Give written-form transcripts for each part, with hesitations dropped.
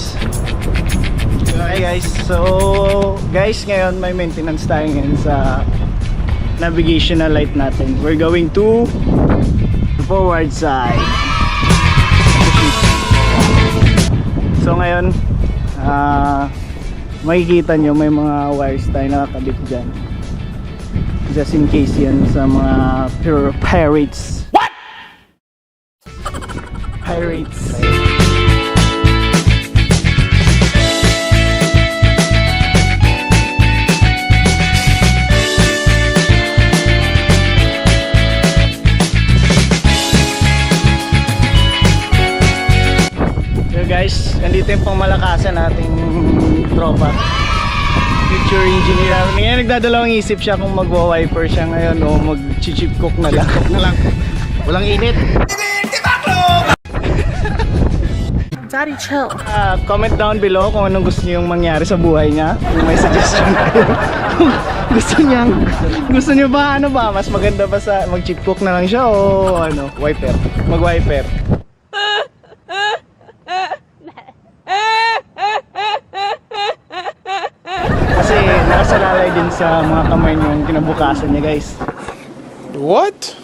guys. Okay guys, so guys, ngayon may maintenance tayo ngayon sa navigational light natin. We're going to the forward side. So ngayon, makikita nyo may mga wires tayo nakakabit dyan. Just in case yan sa mga pirates. What? Pirates. So guys, nandito yung pangmalakasan nating tropa. Future engineer. Ngayon nagdadalawang isip siya kung magwa-wiper siya ngayon o mag-chip cook na lang. Walang init. Daddy, chill. Comment down below kung anong gusto niyo yung mangyari sa buhay niya. Kung may suggestion kayo. Gusto niyo ba ano ba? Mas maganda ba sa mag-chip cook na lang siya o ano, wiper? Mag-wiper. Kasi nakasalalay din sa mga kamay niyo yung kinabukasan niya, guys. What?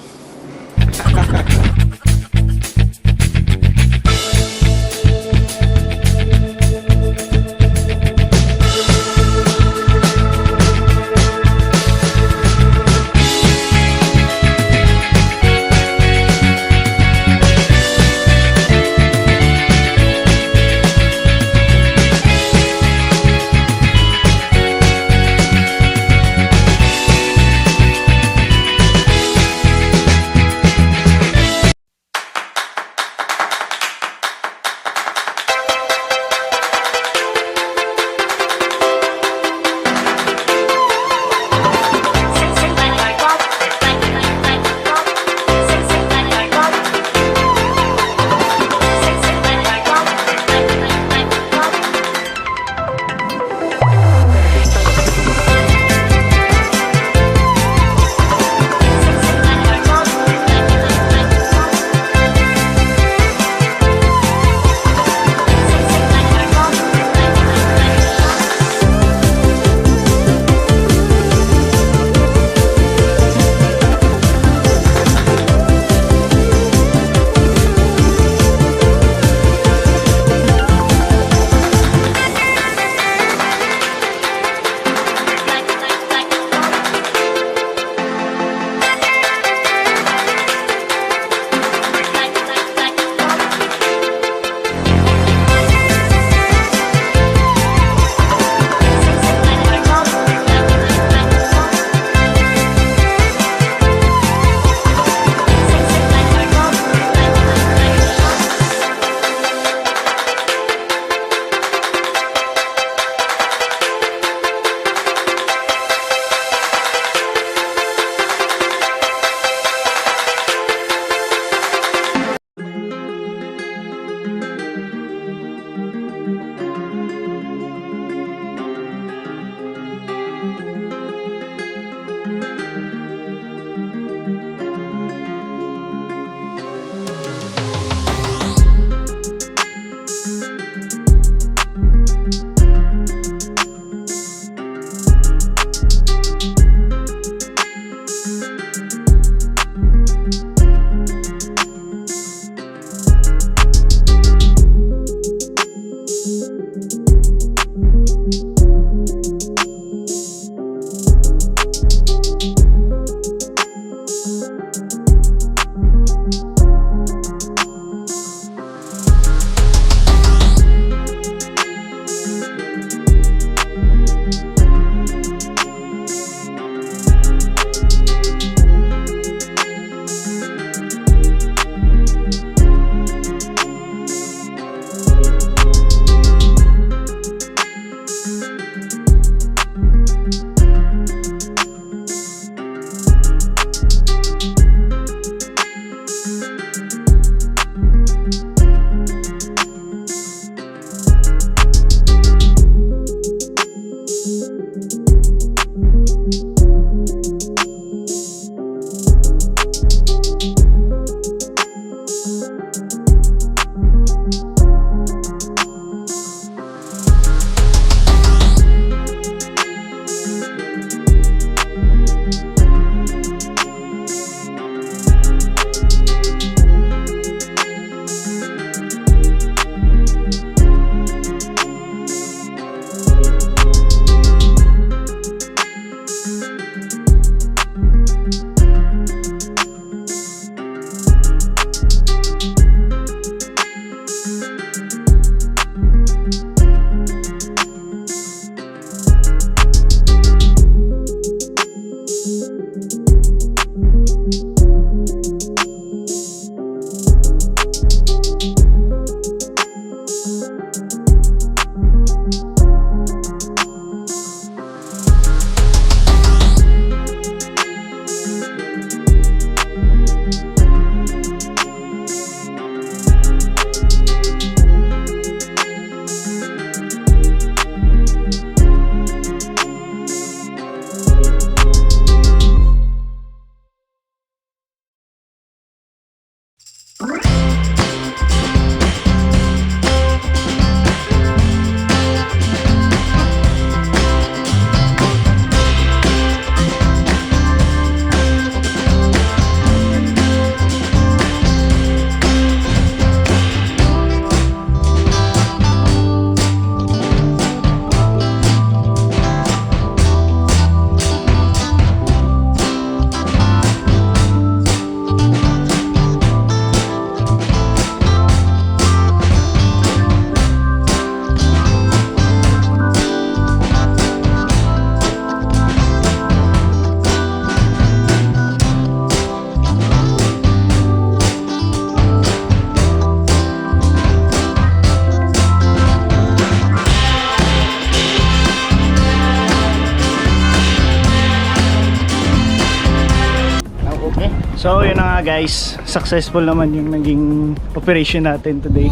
So yun na nga guys, successful naman yung naging operation natin today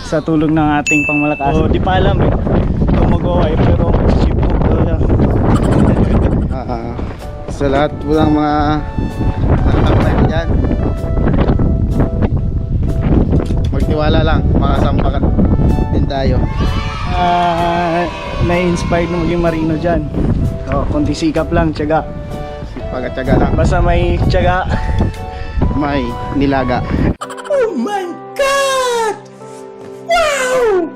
sa tulong ng ating pangmalakas. So di pa alam kung mag-wipe pero mag-shipboard talaga. Sa lahat po ng mga nakakapay ko dyan, magtiwala lang, makasampa din tayo. Na-inspired na maging marino dyan. So kundi sikap lang, tiyaga. Pagkatyaga lang, Basta may tiyaga, may nilaga. Oh my god! Wow!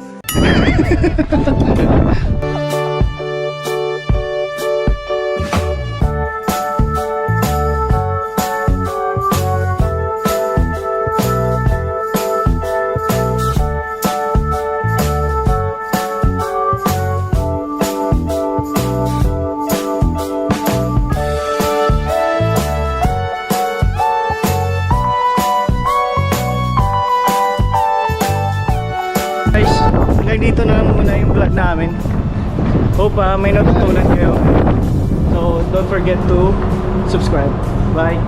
guys, hanggang dito na lang muna yung vlog namin. Hope may natutunan kayo. So don't forget to subscribe. Bye.